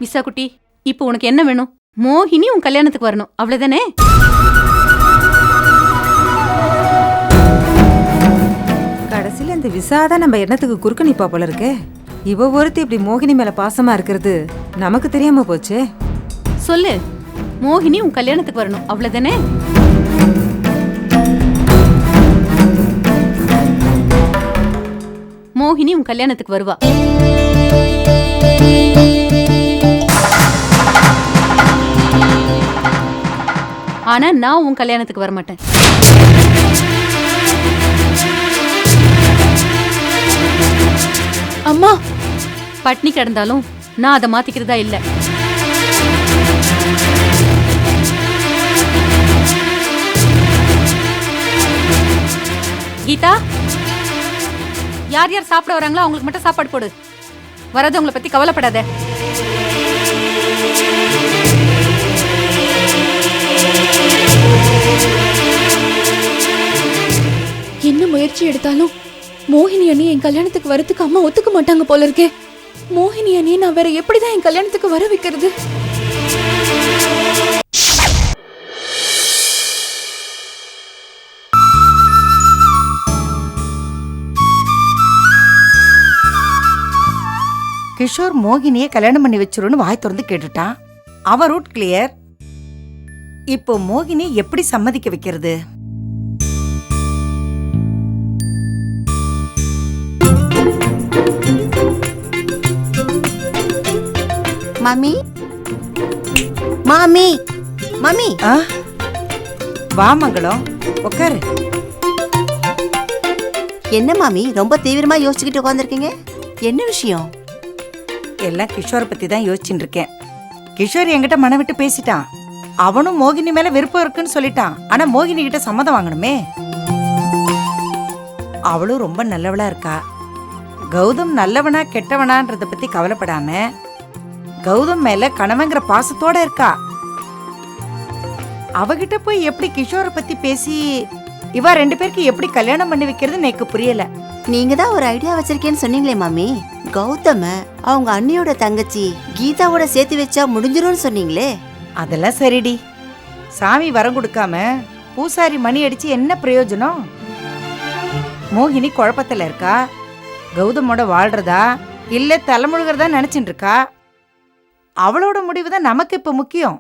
Visa குட்டி, இப்போ உனக்கு என்ன வேணும்? மோகினி உன் கல்யாணத்துக்கு வரணும், அவ்வளவுதானே? கடைசியில இந்த விசாதான் நம்ம எண்ணத்துக்கு குறுக்க நிப்பா போல இருக்கே. இவ ஒருத்தி இப்படி மோகினி மேல பாசமா இருக்கிறது நமக்கு தெரியாம போச்சே. சொல்லு, மோகினி உன் கல்யாணத்துக்கு வரணும், அவ்வளவுதானே? மோகினி உன் கல்யாணத்துக்கு வருவா. ஆனா நான் உன் கல்யாணத்துக்கு வரமாட்டேன். அம்மா, பட்னி கிடந்தாலும் நான் அதை மாத்திக்கிறதா இல்ல. கீதா, யார் யார் சாப்பிட வராங்களோ அவங்களுக்கு மட்டும் சாப்பாடு போடு. வரதவங்களை பத்தி கவலைப்படாத. என்ன முயற்சி எடுத்தாலும் மோகினி அண்ணி என் கல்யாணத்துக்கு வரதுக்கு அம்மா ஒத்துக்க மாட்டாங்க போல இருக்கே. மோகினி அண்ணி நான் வேற எப்படிதான் என் கல்யாணத்துக்கு வர வைக்கிறது? கிஷோர் மோகினியை கல்யாணம் பண்ணி வச்சிருன்னு வாய் திறந்து கேட்டுட்டான். அவன் ரூட் கிளியர். இப்போ மோகினி எப்படி சம்மதிக்க வைக்கிறது? மாமி, மாமி, மாமி. வா மங்களம், உட்காரு. என்ன மாமி ரொம்ப தீவிரமா யோசிச்சுக்கிட்டு உட்காந்துருக்கீங்க? என்ன விஷயம்? எல்லாம் கிஷோரை பத்தி தான் யோசிச்சுட்டு இருக்கேன். கிஷோர் என்கிட்ட மனம் விட்டு பேசிட்டான். அவனும் மோகினி மேல விருப்பம் இருக்குன்னு சொல்லிட்டான். ஆனா மோகினி கிட்ட சம்மதம் வாங்கணுமே. அவளும் ரொம்ப நல்லவளா இருக்கா. கௌதம் நல்லவனா கெட்டவனான்றத பத்தி கவலைப்படாம கௌதம் மேல கணவங்கிற பாசத்தோட இருக்கா. அவகிட்ட போய் எப்படி கிஷோரை பத்தி பேசி இவா ரெண்டு பேருக்கு எப்படி கல்யாணம் பண்ணி வைக்கிறது எனக்கு புரியல. நீங்க தான் ஒரு ஐடியா வச்சிருக்கேன்னு சொன்னீங்களே மாமி. கௌதம அவங்க அண்ணியோட தங்கச்சி கீதாவோட சேர்த்து வச்சா முடிஞ்சிரும்னு சொன்னீங்களே. அதெல்லாம் சரிடி. சாமி வரம் கொடுக்காம பூசாரி மணி அடிச்சு என்ன பிரயோஜனம்? மோகினி குழப்பத்துல இருக்கா. கௌதமோட வாழ்றதா இல்ல தலைமுழுகிறதா நினைச்சுட்டு இருக்கா. அவளோட முடிவு தான் நமக்கு இப்ப முக்கியம்.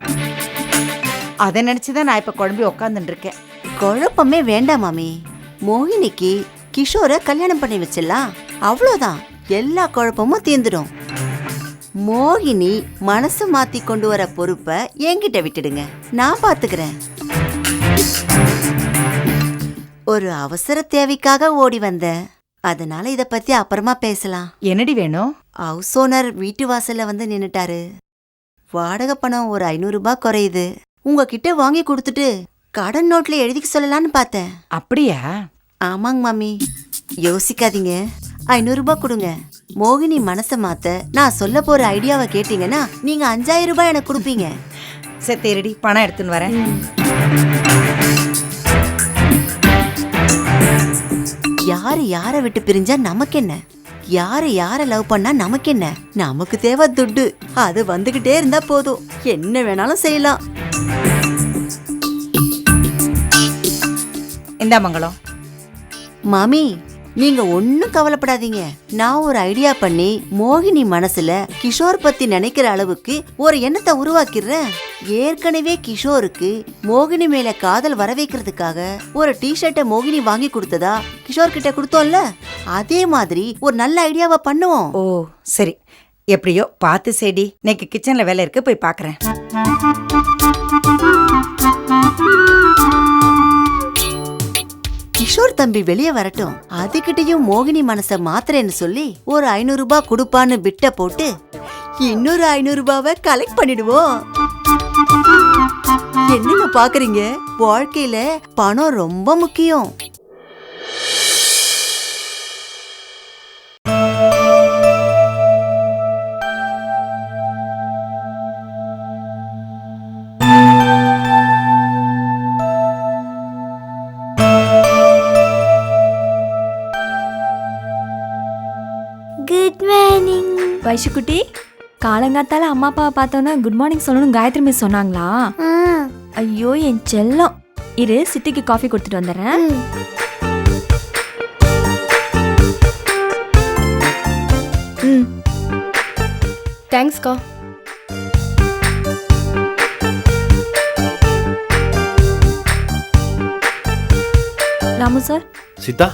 அதை நினைச்சுதான் நான் இப்ப குழம்பி உக்காந்துட்டு இருக்கேன். குழப்பமே வேண்டாம் மாமி. மோகினிக்கு கிஷோரை கல்யாணம் பண்ணி வச்சிடலாம், அவ்வளவுதான். எல்லா குழப்பமும் தீர்ந்துடும். மோகினி மனசு மாத்தி கொண்டு வர பொறுப்பை என்கிட்ட விட்டுடுங்க, நான் பாத்துக்கிறேன். ஒரு அவசர தேவைக்காக ஓடி வந்தேன், அதனால இத பத்தி அப்புறமா பேசலாம். என்னடி வேணும்? ஹவுஸ் ஓனர் வீட்டு வாசல்ல வந்து நின்னுட்டாரு. வாடகை பணம் ஒரு 500 ரூபாய் குறையுது. உங்ககிட்ட வாங்கி கொடுத்துட்டு கடன் நோட்ல எழுதிக்க சொல்லலான்னு பார்த்தேன். அப்படியா? ஆமாங்க மாமி, யோசிக்காதீங்க. 500 ரூபாய் கொடுங்க. மோகினி மனசை மாத்த நான் சொல்ல போற ஐடியாவை கேட்டீங்கன்னா நீங்க 5000 ரூபாய் எனக்கு கொடுப்பீங்க. சரி தேரடி, பணம் எடுத்துன்னு வரேன். யாரு யாரை விட்டு பிரிஞ்சா நமக்கு என்ன? யாரு யார லவ் பண்ணா நமக்கு என்ன? நமக்கு தேவை துட்டு. அது வந்துகிட்டே இருந்தா போதும், என்ன வேணாலும் செய்யலாம். இந்தா மங்களம். மாமி, நீங்க ஒன்னும் கவலைப்படாதீங்க. நான் ஒரு ஐடியா பண்ணி மோகினி மனசுல கிஷோர் பத்தி நினைக்கிற அளவுக்கு ஒரு எண்ணத்தை உருவாக்கிடுறேன். ஏற்கனவே கிஷோருக்கு மோகினி மேல காதல் வர வைக்கிறதுக்காக ஒரு டிஷர்ட்டை மோகினி வாங்கி கொடுத்ததா கிஷோர் கிட்ட கொடுத்தோம்ல, அதே மாதிரி ஒரு நல்ல ஐடியாவை பண்ணுவோம். ஓ சரி, எப்படியோ பார்த்து சேடி. இன்னைக்கு கிச்சன்ல வேலை இருக்கு, போய் பாக்குறேன். கிஷோர் தம்பி வெளியே வரட்டும், அதுகிட்டயும் மோகினி மனச மாத்திரேன்னு சொல்லி ஒரு 500 ரூபாய் கொடுப்பான்னு பிட்ட போட்டு இன்னொரு 500 ரூபாவை கலெக்ட் பண்ணிடுவோம். என்னங்க பாக்குறீங்க? வாழ்க்கையில பணம் ரொம்ப முக்கியம். வைஷுக்குட்டி, காலங்காத்தால அம்மா அப்பாவை பார்த்தோன்னா குட் மார்னிங் சொல்லணும் காயத்ரி மிஸ் சொன்னாங்களா? ஐயோ என் செல்லம், இரு சித்திக்கு காஃபி கொடுத்துட்டு வந்துடுறேன். தேங்க்ஸ்க்கா. ராமு சார். சீதா,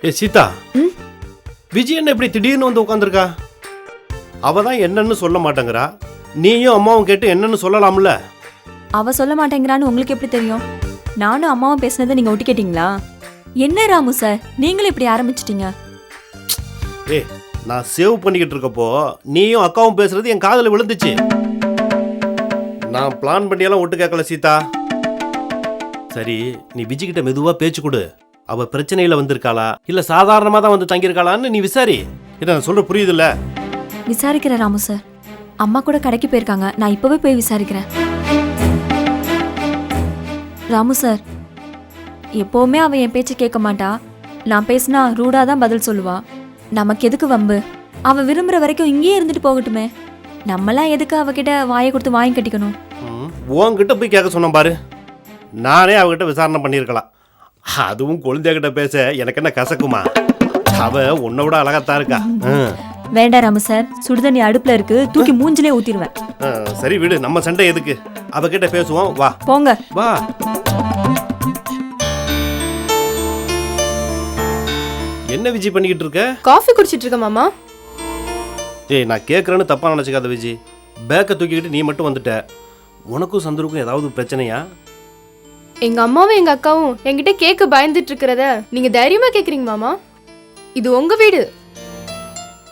ஏ சீதா, விஜய் என்ன இப்படி திடீர்னு வந்து உட்காந்துருக்கா? அவ தான் என்னன்னு சொல்ல மாட்டேங்கிறா. நீயும் அம்மாவும் கேட்டு என்னன்னு சொல்லலாம்ல? அவ சொல்ல மாட்டேங்கிறான்னு உங்களுக்கு எப்படி தெரியும்? நானும் அம்மாவும் பேசினதை நீங்க ஒட்டி கேட்டீங்களா? என்ன ராமு சார், நீங்களும் இப்படி ஆரம்பிச்சிட்டீங்க. ஏ, நான் சேவ் பண்ணிக்கிட்டு இருக்கப்போ நீயும் அக்காவும் பேசுறது என் காதுல விழுந்துச்சு. நான் பிளான் பண்ணியெல்லாம் ஒட்டு கேட்கல சீதா. சரி, நீ விஜய் கிட்ட மெதுவா பேச்சு கொடு. அவ பிரச்சனையில வந்திருக்காளா இல்ல சாதாரணமா தான் வந்து தங்கியிருக்காளான்னு நீ விசாரி. இதை நான் சொல்ற புரியுதுல்ல? விசாரிக்கிறேன் ராமு சார். அம்மா கூட கடைக்கு போயிருக்காங்க, நான் இப்பவே போய் விசாரிக்கிறேன். ராமு சார், எப்பவுமே அவ என் பேச்சு கேட்க மாட்டா. நான் பேசினா ரூடா தான் பதில் சொல்லுவா. நமக்கு எதுக்கு வம்பு? அவ விரும்புற வரைக்கும் இங்கேயே இருந்துட்டு போகட்டுமே. நம்மளாம் எதுக்கு அவகிட்ட வாயை கொடுத்து வாங்கி கட்டிக்கணும்? உன்கிட்ட போய் கேட்க சொன்ன பாரு. நானே அவகிட்ட விசாரணை பண்ணியிருக்கலாம். அதுவும் குழந்தைகிட்ட பேச எனக்கு என்ன கசக்குமா? அவ உன்னை விட அழகாத்தான் இருக்கா. வேண்டாம் ராமு சார், சுடுதண்ணி அடுப்புல இருக்கு, தூக்கி மூஞ்சிலே ஊத்திடுவேன். சரி விடு, நம்ம சண்டை எதுக்கு? அவகிட்ட பேசுவோம், வா போங்க வா. என்ன விஜய் பண்ணிக்கிட்டு இருக்க? காஃபி குடிச்சிட்டு இருக்க மாமா. ஏய், நான் கேட்குறேன்னு தப்பா நினச்சிக்காத விஜய். பேக்கை தூக்கிக்கிட்டு நீ மட்டும் வந்துட்ட. உனக்கும் சந்துருக்கும் ஏதாவது பிரச்சனையா? எங்க அம்மாவும் எங்க அக்காவும் என்கிட்ட கேட்க பயந்துட்டு இருக்கிறத நீங்க தைரியமா கேக்குறீங்க மாமா. இது உங்க வீடு.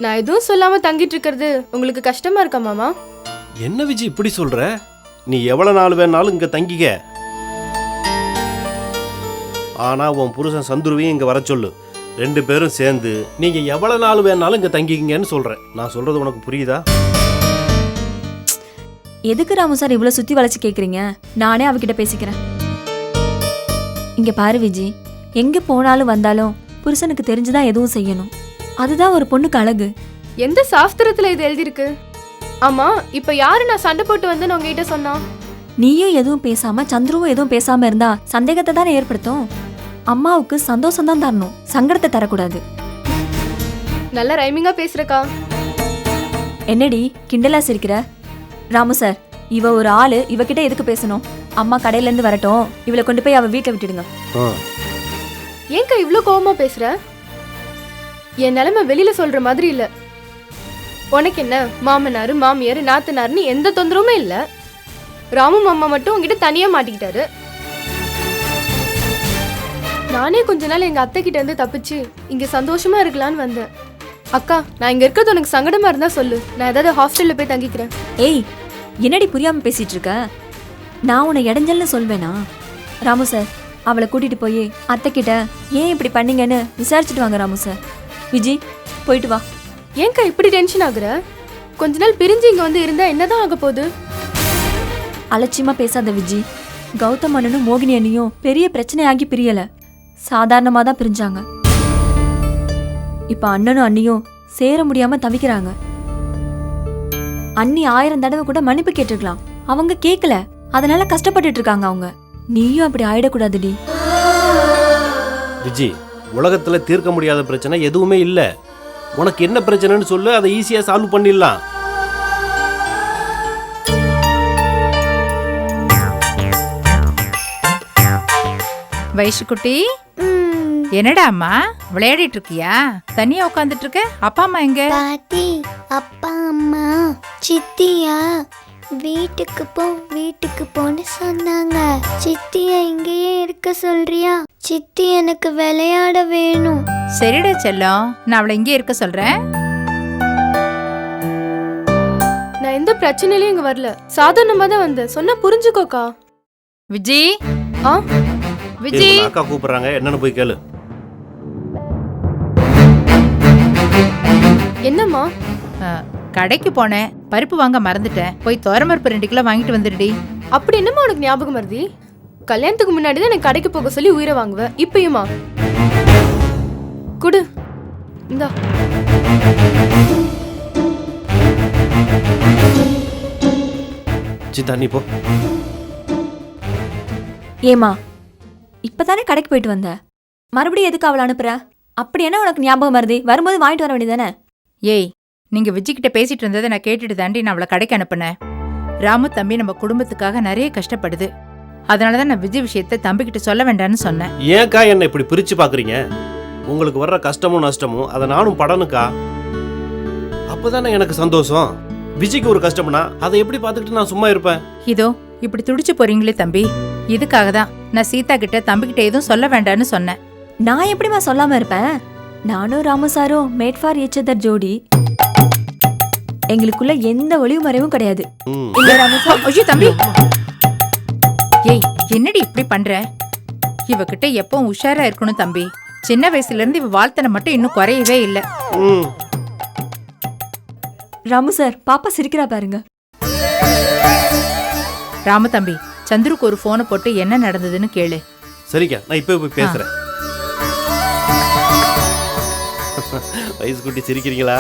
நான் எதுவும் சொல்லாம தங்கிட்டு இருக்கிறது உங்களுக்கு கஷ்டமா இருக்கா மாமா? என்ன விஜய் இப்படி சொல்ற? நீ எவ்வளவு நாள் வேணாலும் இங்க தங்கிக்க. ஆனா உன் புருஷன் சந்துருவையும் இங்க வர சொல்லு. 2 பேரும் சேர்ந்து நீங்க எவ்வளவு நாள் வேணாலும் இங்க தங்கிக்கிங்கன்னு சொல்றேன். நான் சொல்றது உனக்கு புரியுதா? எதுக்கு ராமு சார் இவ்வளவு சுத்தி வளைச்சு கேக்குறீங்க? நானே அவகிட்ட பேசிக்கிறேன். இங்க பாரு விஜி, எங்க போனாலும் வந்தாலும் புருஷனுக்கு தெரிஞ்சுதான் எதுவும் செய்யணும். அதுதான் ஒரு பொண்ணுக்கு அழகு. எந்த சாஸ்திரத்துல இது எழுதிருக்கு? ஆமா, இப்ப யாரு நான் சண்டை போட்டு வந்து உங்ககிட்ட சொன்னா? நீயும் எதுவும் பேசாம சந்துருவும் எதுவும் பேசாம இருந்தா சந்தேகத்தை தானே ஏற்படுத்தும். அம்மாவுக்கு சந்தோஷம் தான் தரணும், சங்கடத்தை தரக்கூடாது. நல்ல ரைமிங்கா பேசுறக்கா. என்னடி கிண்டலா சிரிக்கிற? ராமு சார், இவ ஒரு ஆளு, இவகிட்ட எதுக்கு பேசணும்? அம்மா கடையில இருந்து வரட்டும், இவளை கொண்டு போய் அவ வீட்டுல விட்டுடுங்க. ஏன்க்கா இவ்ளோ கோவமா பேசுற? என் நிலைமை வெளியில சொல்ற மாதிரி இல்ல. உனக்கு என்ன மாமனாரு மாமியாரு நாத்தனாருன்னு எந்த தொந்தரவுமே இல்ல. ராமு மாமா மட்டும் உங்ககிட்ட தனியா மாட்டிக்கிட்டாரு. நானே கொஞ்ச நாள் எங்க அத்தை கிட்ட இருந்து தப்பிச்சு இங்க சந்தோஷமா இருக்கலான்னு வந்தேன். அக்கா, நான் இங்க இருக்கிறது உனக்கு சங்கடமா இருந்தா சொல்லு, நான் ஏதாவது ஹாஸ்டல்ல போய் தங்கிக்கிறேன். ஏய், என்னடி புரியாம பேசிட்டு இருக்க? நான் உன்னை இடைஞ்சல்னு சொல்வேனா? ராமு சார், அவளை கூட்டிட்டு போய் அத்தை கிட்ட ஏன் இப்படி பண்ணீங்கன்னு விசாரிச்சுட்டு வாங்க. ராமு சார், விஜி போயிட்டு வா. ஏன்க்கா இப்படி டென்ஷன் ஆகுற? கொஞ்ச நாள் பிரிஞ்சு இங்க வந்து இருந்தா என்னதான் ஆக போகுது? அலட்சியமா பேசாத விஜி. கௌதம் அண்ணனும் மோகினி அண்ணியும் பெரிய பிரச்சனையாகி பிரியல, சாதாரணமா தான் பிரிஞ்சாங்க. இப்ப அண்ணனும் அண்ணியும் சேர முடியாம தவிக்கிறாங்க. அண்ணி 1000 தடவை கூட மன்னிப்பு கேட்டிருக்கலாம், அவங்க கேட்கல, அதனால கஷ்டப்பட்டுட்டு இருக்காங்க அவங்க. நீயும் அப்படி ஆயிடக்கூடாதுடி விஜய். உலகத்துல தீர்க்க முடியாத பிரச்சனை எதுவுமே இல்ல. உனக்கு என்ன பிரச்சனைன்னு சொல்லு, அதை ஈஸியா சால்வ் பண்ணிடலாம். வைஷுக்குட்டி, என்னடா அம்மா விளையாடிட்டு இருக்கியா? தனியா உட்காந்துட்டு இருக்க? அப்பா அம்மா எங்க? பாட்டி, அப்பா அம்மா சித்தியா வீட்டுக்கு போன்னு சொன்னாங்க. சித்திய இங்கேயே இருக்க சொல்றியா? சித்தி எனக்கு விளையாட வேணும். சரிடா செல்லம், நான் அவளை இங்கே இருக்க சொல்றேன். நான் எந்த பிரச்சனையிலயும் இங்க வரல, சாதாரணமா தான் வந்தேன். சொன்னா புரிஞ்சுக்கோக்கா. விஜி, ஆ விஜி, ஏய், உன்னை அக்கா கூப்பிடுறாங்க, என்னன்னு போய் கேளு. என்னம்மா? கடைக்கு போனேன், பருப்பு வாங்க மறந்துட்டேன். போய் துவரம்பருப்பு 2 கிலோ வாங்கிட்டு வந்துடுடி. அப்படி என்னம்மா உனக்கு ஞாபகம் வருது? கல்யாணத்துக்கு முன்னாடி தான் எனக்கு கடைக்கு போக சொல்லி உயிரை வாங்குவேன், இப்பயுமா? குடு இந்தா. சீதா நீ போ. ஏமா இப்பதானே கடைக்கு போயிட்டு வந்த, மறுபடியும் எதுக்கு அவளை அனுப்புற? அப்படி என்ன உனக்கு ஞாபகம் வருது? வரும்போது வாங்கிட்டு வர வேண்டியதானே? ஏய், நீங்க விஜய்கிட்ட பேசிட்டு இருந்ததை நான் கேட்டுட்டு தாண்டி நான் அவளை கடைக்கு அனுப்புனேன். ராமு தம்பி நம்ம குடும்பத்துக்காக நிறைய கஷ்டப்படுது. அதனாலதான் நான் விஜய் விஷயத்தை தம்பிக்கிட்ட சொல்ல வேண்டாம்னு சொன்னேன். ஏன்க்கா என்ன இப்படி பிரிச்சு பாக்குறீங்க? உங்களுக்கு வர்ற கஷ்டமும் நஷ்டமும் அதை நானும் படனுக்கா. அப்பதானே எனக்கு சந்தோஷம். விஜய்க்கு ஒரு கஷ்டம்னா அதை எப்படி பார்த்துக்கிட்டு நான் சும்மா இருப்பேன்? இதோ இப்படி துடிச்சு போறீங்களே தம்பி, இதுக்காக தான் நான் சீதா கிட்ட தம்பிக்கிட்ட எதுவும் சொல்ல வேண்டாம்னு சொன்னேன். நான் எப்படிமா சொல்லாம இருப்பேன்? நானும் ராமு சாரும் மேட் ஃபார் ஈச் அதர் ஜோடி. எங்களுக்குள்ள எந்த ஒளிவு மறைவும் கிடையாது. ம். இல்ல ராமு சார்? ஐயோ தம்பி, ஏய் என்னடி இப்படி பண்ற? இவகிட்ட எப்பவும் உஷாரா இருக்கணும் தம்பி. சின்ன வயசுல இருந்து இவ வாழ்த்தனை மட்டும் இன்னும் குறையவே இல்லை. ம். ராமு சார், பாப்பா சிரிக்கிறா பாருங்க. ராம தம்பி, சந்துருக்கு ஒரு போனை போட்டு என்ன நடந்ததுன்னு கேளு. சரிக்கா, நான் இப்போ போய் பேசுறேன். வயசு குட்டி சிரிக்கிறீங்களா?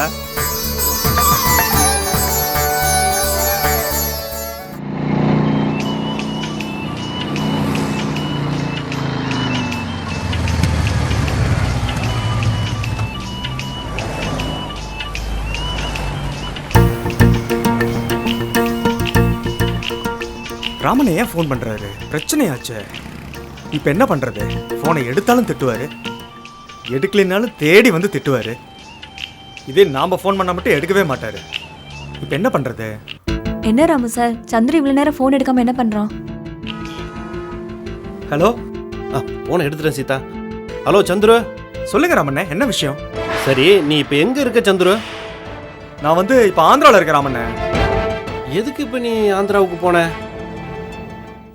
ராமனை ஏன் ஃபோன் பண்ணுறாரு? பிரச்சனையாச்சு. இப்போ என்ன பண்ணுறது? ஃபோனை எடுத்தாலும் திட்டுவார், எடுக்கலைனாலும் தேடி வந்து திட்டுவார். இதே நாம் ஃபோன் பண்ணால் மட்டும் எடுக்கவே மாட்டார். இப்போ என்ன பண்ணுறது? என்ன ராமு சார், சந்திர இவ்வளவு நேரம் போன் எடுக்காம என்ன பண்றான்? ஹலோ, போனை எடுத்துட்டேன் சீதா. ஹலோ சந்துரு. சொல்லுங்க ராமண்ணே, என்ன விஷயம்? சரி, நீ இப்போ எங்க இருக்க சந்துரு? நான் வந்து இப்போ ஆந்திராவில் இருக்கேன் ராமண்ணே. எதுக்கு இப்போ நீ ஆந்திராவுக்கு போன?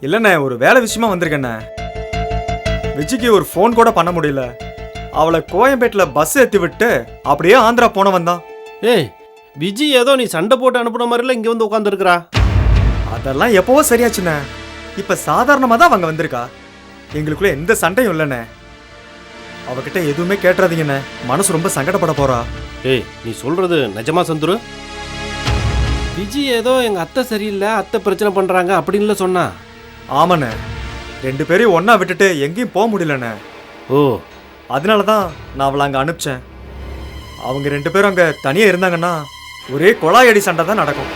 இல்லைண்ணே, ஒரு வேலை விஷயமா வந்திருக்கேண்ணே. விஜய்க்கு ஒரு ஃபோன் கூட பண்ண முடியல. அவளை கோயம்பேட்டில் பஸ் ஏற்றி விட்டு அப்படியே ஆந்திரா போனவன் தான். ஏய், விஜய் ஏதோ நீ சண்டை போட்டு அனுப்புன மாதிரில இங்கே வந்து உட்காந்துருக்கிறா. அதெல்லாம் எப்போவோ சரியாச்சுண்ணே. இப்போ சாதாரணமாக தான் அவங்க வந்திருக்கா. எங்களுக்குள்ள எந்த சண்டையும் இல்லைண்ணே. அவகிட்ட எதுவுமே கேட்டுறாதீங்கண்ணே, மனசு ரொம்ப சங்கடப்பட போறா. ஏய், நீ சொல்றது நிஜமா சந்துரு? விஜய் ஏதோ எங்க அத்தை சரியில்லை, அத்தை பிரச்சனை பண்றாங்க அப்படின்னு சொன்னா. ஆமாண்ணே, 2 பேரையும் ஒன்றா விட்டுட்டு எங்கேயும் போக முடியலண்ணே. ஓ, அதனால தான் நான் அவளை அங்கே அனுப்பிச்சேன். அவங்க 2 பேரும் அங்கே தனியாக இருந்தாங்கன்னா ஒரே கொலாயடி சண்டை தான் நடக்கும்.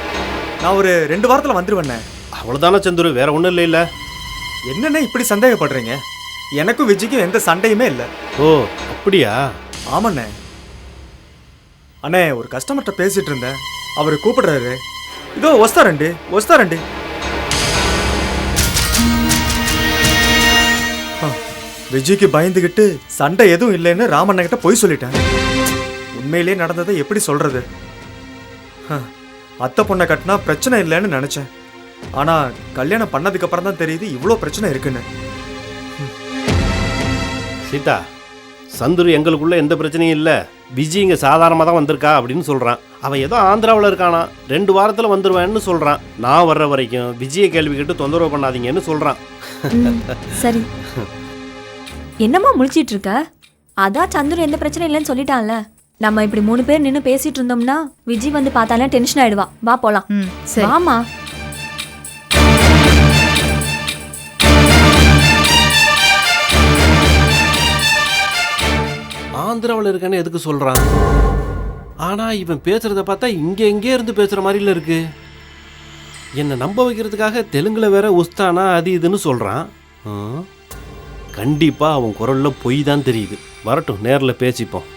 நான் ஒரு 2 வாரத்தில் வந்துடுவேண்ணே. அவ்வளோதானே சந்துரு, வேற ஒன்றும் இல்லை. என்னண்ணே இப்படி சந்தேகப்படுறீங்க? எனக்கும் விஜய்க்கும் எந்த சண்டையுமே இல்லை. ஓ, அப்படியா? ஆமாண்ணே. அண்ணே, ஒரு கஸ்டமர்கிட்ட பேசிட்டு இருந்தேன், அவர் கூப்பிடுறாரு. இதோ வஸ்தாரண்டி. விஜய்க்கு பயந்துகிட்டு சண்டை எதுவும் இல்லைன்னு ராமண்ண கிட்ட போய் சொல்லிட்டேன். உண்மையிலே நடந்ததை எப்படி சொல்றது? அத்தை பொண்ணை கட்டினா பிரச்சனை இல்லைன்னு நினைச்சேன். ஆனா கல்யாணம் பண்ணதுக்கு அப்புறம் தான் தெரியுது இவ்வளோ பிரச்சனை இருக்குன்னு. சீதா, சந்துரு எங்களுக்குள்ள எந்த பிரச்சனையும் இல்லை. விஜய் இங்கே சாதாரணமாக தான் வந்திருக்கா அப்படின்னு சொல்கிறான். அவன் ஏதோ ஆந்திராவில் இருக்கானா, 2 வாரத்தில் வந்துடுவேன்னு சொல்கிறான். நான் வர்ற வரைக்கும் விஜயை கேள்வி கேட்டு தொந்தரவு பண்ணாதீங்கன்னு சொல்கிறான். சரி, என்னம்மா முழிச்சிட்டு இருக்க? அதான் சந்துரு எந்த பிரச்சனை இல்லைன்னு சொல்லிட்டான்ல. நம்ம இப்படி 3 பேர் நின்று பேசிட்டு இருந்தோம்னா விஜய் வந்து பார்த்தாலே டென்ஷன் ஆயிடுவா. வா போலாம். சரி. வாமா. ஆந்திராவில் இருக்கான்னு எதுக்கு சொல்கிறான்? ஆனால் இவன் பேசுகிறத பார்த்தா இங்கே இருந்து பேசுகிற மாதிரில இருக்கு. என்னை நம்ப வைக்கிறதுக்காக தெலுங்குல வேற உஸ்தானா அது இதுன்னு சொல்கிறான். கண்டிப்பாக அவன் குரலில் பொய் தான் தெரியுது. வரட்டும், நேரில் பேசிப்போம்.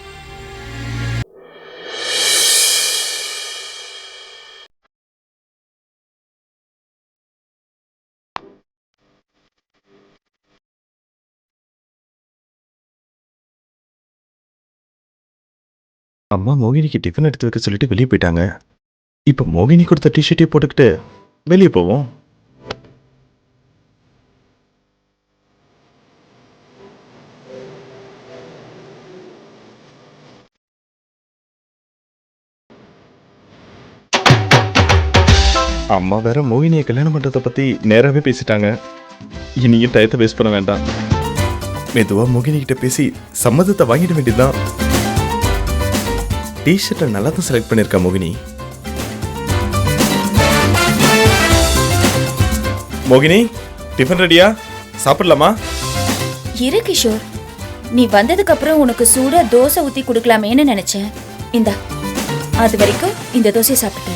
அம்மா மோகினிக்கு டிஃபன் எடுத்து வைக்க சொல்லிட்டு வெளியே போயிட்டாங்க. இப்போ மோகினி கொடுத்த டிஷர்ட்டை போட்டுக்கிட்டு வெளியே போவோம். அம்மா வேற மோகினியை கல்யாணம் பண்ணுறதை பற்றி நேராகவே பேசிட்டாங்க. இனியும் டயத்தை வேஸ்ட் பண்ண வேண்டாம். மெதுவாக மோகினிக்கிட்ட பேசி சம்மதத்தை வாங்கிட வேண்டியதுதான். டிஷர்ட்டை நல்லா தான் செலக்ட் பண்ணியிருக்கா மோகினி. மோகினி, டிஃபன் ரெடியா? சாப்பிடலாமா? இரு கிஷோர், நீ வந்ததுக்கு அப்புறம் உனக்கு சூடா தோசை ஊத்தி கொடுக்கலாமேன்னு நினைச்சேன். இந்தா, அது வரைக்கும் இந்த தோசையை சாப்பிட்டு.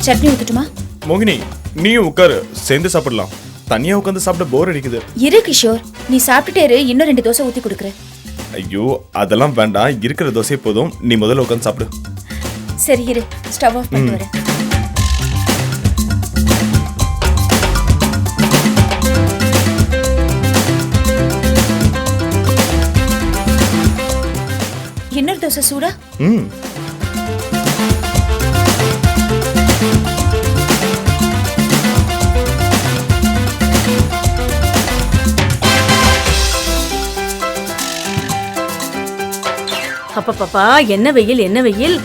சட்னி ஊத்துட்டுமா? மோகினி, நீயும் உட்காரு, சேர்ந்து சாப்பிடலாம். தனியா உட்காந்து சாப்பிட போர் அடிக்குது. இரு கிஷோர், நீ சாப்பிட்டுட்டே இன்னும் 2 தோசை ஊத்தி கொடுக்குறேன். ஐயோ, அதெல்லாம் வேண்டாம். இருக்கிற தோசை போதும். நீ முதல்ல உட்காந்து சாப்பிடு. சரி இரு, ஸ்டவ் ஆஃப் பண்ணிட்டு வரேன். இன்னொரு தோசை சூடா? அப்பப்பா, என்ன வெயில், என்ன வெயில்.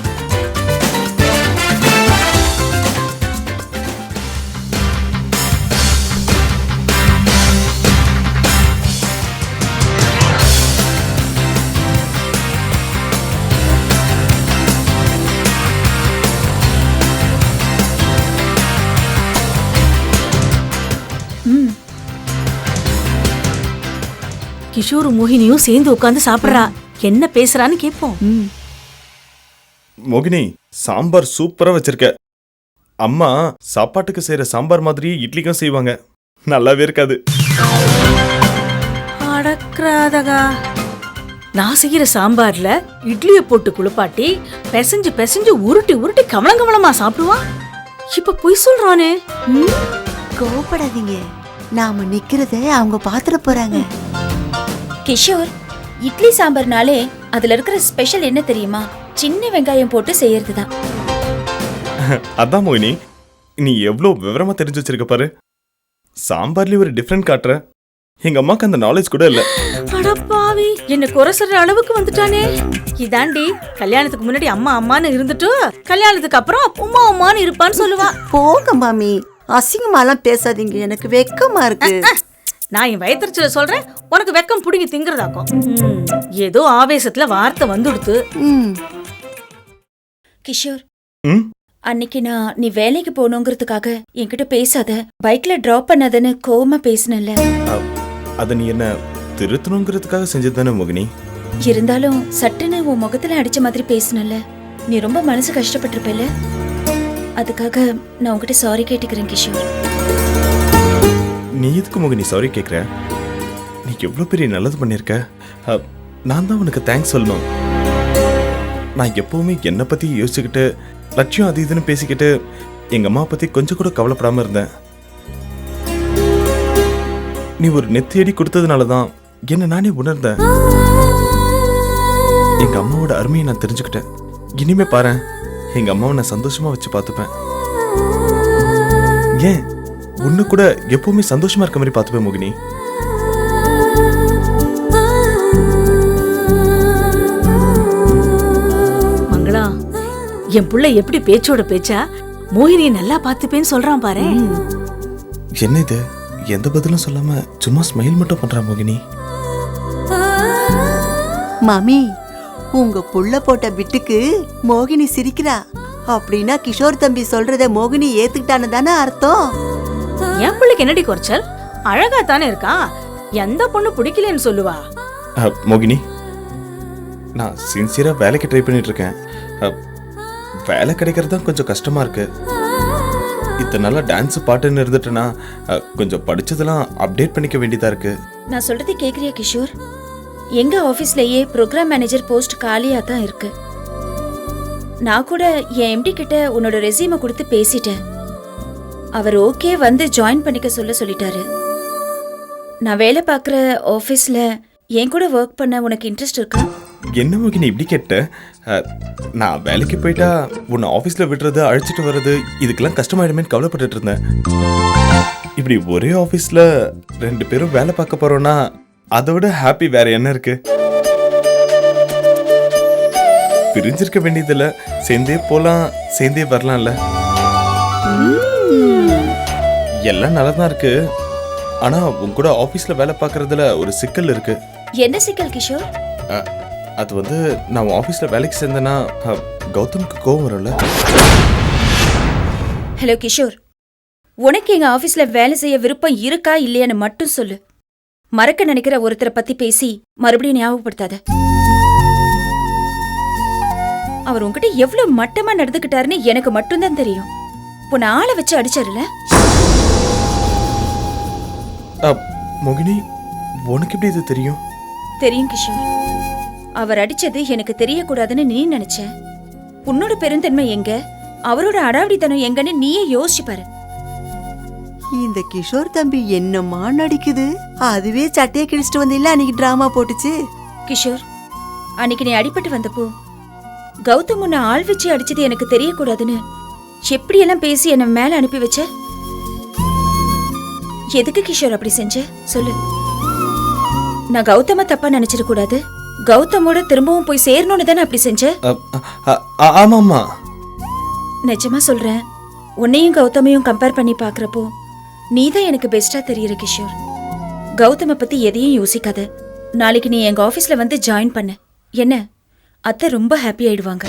கிஷோர் மோகினியும் சேர்ந்து உட்கார்ந்து சாப்பிடுறா. என்ன பேசுறான்னு கேட்போம். மோகினி, சாம்பார் சூப்பரா வச்சிருக்க. அம்மா சாப்பாட்டுக்கு செய்யற சாம்பார் மாதிரி இட்லிக்கும் செய்வாங்க. நல்லாவே இருக்காது. அடக்ராதகா, நான் செய்யற சாம்பார்ல இட்லியை போட்டு குளிப்பாட்டி பிசைஞ்சு பிசைஞ்சு உருட்டி உருட்டி கமலங்கமலமா சாப்பிடுவான். இப்ப பொய் சொல்றானே. கோவப்படாதீங்க, நாம நிக்கிறத அவங்க பாத்துட போறாங்க. கிஷோர், இட்லி சாம்பார்னாலே அதுல இருக்கிற ஸ்பெஷல் என்ன தெரியுமா? சின்ன வெங்காயம் போட்டு செய்யறதுதான். அதான் மோகினி, நீ எவ்வளவு விவரமா தெரிஞ்சு வச்சிருக்க பாரு. சாம்பார்லயே ஒரு டிஃபரெண்ட் காட்டுற. எங்க அம்மாக்கு அந்த நாலேஜ் கூட இல்ல. அடப்பாவி, என்ன குறை சொல்ற அளவுக்கு வந்துட்டானே. இதாண்டி கல்யாணத்துக்கு முன்னாடி அம்மா அம்மான்னு இருந்துட்டு கல்யாணத்துக்கு அப்புறம் உமா உமான்னு இருப்பான்னு சொல்லுவா. போங்க மாமி, அசிங்கமாலாம் பேசாதீங்க, எனக்கு வெக்கமா இருக்கு. நான் என் வயிற்றுல சொல்றேன், உனக்கு வெக்கம் புடுங்கி திங்கிறதாக்கும். ஏதோ ஆவேசத்துல வார்த்தை வந்துடுத்து. கிஷோர், அன்னைக்கு நான் நீ வேலைக்கு போகணுங்கிறதுக்காக என்கிட்ட பேசாத, பைக்ல டிராப் பண்ணாதன்னு கோவமா பேசினல. அத நீ என்ன திருத்தணுங்கிறதுக்காக செஞ்சதுதானே மோகினி? இருந்தாலும் சட்டுன்னு உன் முகத்துல அடிச்ச மாதிரி பேசினல, நீ ரொம்ப மனசு கஷ்டப்பட்டிருப்பல. அதுக்காக நான் உன்கிட்ட சாரி கேட்டுக்கிறேன் கிஷோர். நீ எதுக்கு மோகினி சாரி கேட்குற? நீ எவ்வளோ பெரிய நல்லது பண்ணியிருக்க. நான் தான் உனக்கு தேங்க்ஸ் சொல்லணும். நான் எப்பவுமே என்னை பற்றி யோசிச்சுக்கிட்டு லட்சியம் அது இதுன்னு பேசிக்கிட்டு எங்கள் அம்மா பற்றி கொஞ்சம் கூட கவலைப்படாமல் இருந்தேன். நீ ஒரு நெத்தியடி கொடுத்ததுனால தான் என்னை நானே உணர்ந்தேன். எங்கள் அம்மாவோட அருமையை நான் தெரிஞ்சுக்கிட்டேன். இனிமே பாரு, எங்கள் அம்மாவை நான் சந்தோஷமாக வச்சு பார்த்துப்பேன். ஏன் உன்னை கூட எப்பவுமே சந்தோஷமா இருக்க மாதிரி பார்த்துப்பேன் மோகினி. மங்களா, என் புள்ள எப்படி பேச்சோட பேச்சா மோகினியை நல்லா பார்த்துப்பேன்னு சொல்றான் பாரு. என்ன இது, எந்த பதிலும் சொல்லாம சும்மா ஸ்மைல் மட்டும் பண்றா மோகினி. மாமி, உங்க புள்ள போட்ட பிட்டுக்கு மோகினி சிரிக்கிறா. அப்படின்னா கிஷோர் தம்பி சொல்றத மோகினி ஏத்துக்கிட்டான்னு தானே அர்த்தம். என் பிள்ளைக்கு என்னடி குறைச்சல்? அழகா தானே இருக்கான். எந்த பொண்ணு பிடிக்கலன்னு சொல்லுவா? மோகினி, நான் சின்சியரா வேலைக்கு ட்ரை பண்ணிட்டு இருக்கேன். வேலை கிடைக்கிறது தான் கொஞ்சம் கஷ்டமா இருக்கு. இத்தனை நாளா டான்ஸ் பாட்டுன்னு இருந்துட்டுனா கொஞ்சம் படிச்சதெல்லாம் அப்டேட் பண்ணிக்க வேண்டியதா இருக்கு. நான் சொல்றதை கேக்குறியா கிஷோர்? எங்க ஆபீஸ்லயே ப்ரோக்ராம் மேனேஜர் போஸ்ட் காலியா தான் இருக்கு. நான் கூட என் எம்டி கிட்ட உன்னோட ரெஸ்யூமை கொடுத்து பேசிட்டேன். அவர் ஓகே வந்து ஜாயின் பண்ணிக்க சொல்லிட்டாரு. நான் வேலை பார்க்குற ஆஃபீஸில் என் கூட ஒர்க் பண்ண உனக்கு இன்ட்ரெஸ்ட் இருக்கா? என்ன மோகினி இப்படி கேட்ட? நான் வேலைக்கு போயிட்டா உன்னை ஆஃபீஸில் விடுறது அழைச்சிட்டு வர்றது இதுக்கெல்லாம் கஷ்டமாயிடுமேன்னு கவலைப்பட்டுட்டு இருந்தேன். இப்படி ஒரே ஆஃபீஸில் 2 பேரும் வேலை பார்க்க போறோம்னா அதை விட ஹாப்பி வேற என்ன இருக்கு? பிரிஞ்சிருக்க வேண்டியதில்ல, சேர்ந்தே போலாம், சேர்ந்தே வரலாம்ல. எல்லாம் நல்லா தான் இருக்கு. ஆனா உன் கூட ஆபீஸ்ல வேலை பார்க்கறதுல ஒரு சிக்கல் இருக்கு. என்ன சிக்கல் கிஷோர்? அது வந்து நான் ஆபீஸ்ல வேலைக்கு சேர்ந்தேன்னா கௌதம்க்கு கோவம் வரும்ல. ஹலோ கிஷோர், உனக்கு எங்க ஆபீஸ்ல வேலை செய்ய விருப்பம் இருக்கா இல்லையான்னு மட்டும் சொல்லு. மறக்க நினைக்கிற ஒருத்தரை பத்தி பேசி மறுபடியும் ஞாபகப்படுத்தாத. அவர் உன்கிட்ட எவ்வளவு மட்டமா நடந்துக்கிட்டாருன்னு எனக்கு மட்டும்தான் தெரியும். உன்னை ஆளை வச்சு அடிச்சாருல. மோகினி, உனக்கு எப்படி இது தெரியும்? தெரியும் கிஷோர். அவர் அடிச்சது எனக்கு தெரியக்கூடாதுன்னு நீ நினைச்ச. உன்னோட பெருந்தன்மை எங்க, அவரோட அடாவடித்தனம் எங்கன்னு நீயே யோசிச்சு பாரு. இந்த கிஷோர் தம்பி என்னமா நடிக்குது. அதுவே சட்டையை கிழிச்சிட்டு வந்தில்ல அன்னைக்கு டிராமா போட்டுச்சு. கிஷோர், அன்னைக்கு நீ அடிபட்டு வந்தப்போ கௌதம் உன்னை ஆள் வச்சு அடிச்சது எனக்கு தெரியக்கூடாதுன்னு எப்படியெல்லாம் பேசி என்ன மேல அனுப்பி வச்ச. எதுக்கு கிஷோர் அப்படி செஞ்ச சொல்லு. நான் கௌதம தப்பா நினைச்சிட கூடாது. கௌதமோட திரும்பவும் போய் சேரணும்னு தானே அப்படி செஞ்ச? ஆமாமா. நிஜமா சொல்றேன், உன்னையும் கௌதமையும் கம்பேர் பண்ணி பாக்குறப்போ நீதான் எனக்கு பெஸ்டா தெரியற கிஷோர். கௌதம பத்தி எதையும் யோசிக்காத. நாளைக்கு நீ எங்க ஆபீஸ்ல வந்து ஜாயின் பண்ண என்ன, அத்தை ரொம்ப ஹாப்பி ஆயிடுவாங்க.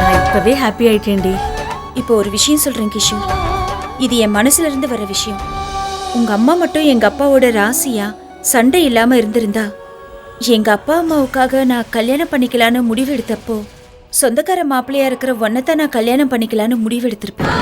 நான் இப்பவே ஹாப்பி ஆயிட்டேன்டி. இப்போ ஒரு விஷயம் சொல்றேன் கிஷோர், இது என் மனசுல இருந்து வர விஷயம். உங்க அம்மா மட்டும் எங்க அப்பாவோட ராசியா சண்டை இல்லாம இருந்திருந்தா எங்க அப்பா அம்மாவுக்காக நான் கல்யாணம் பண்ணிக்கலான்னு முடிவெடுத்தப்போ சொந்தக்கார மாப்பிள்ளையா இருக்கிற ஒன்னதான் நான் கல்யாணம் பண்ணிக்கலான்னு முடிவெடுத்திருப்பேன்.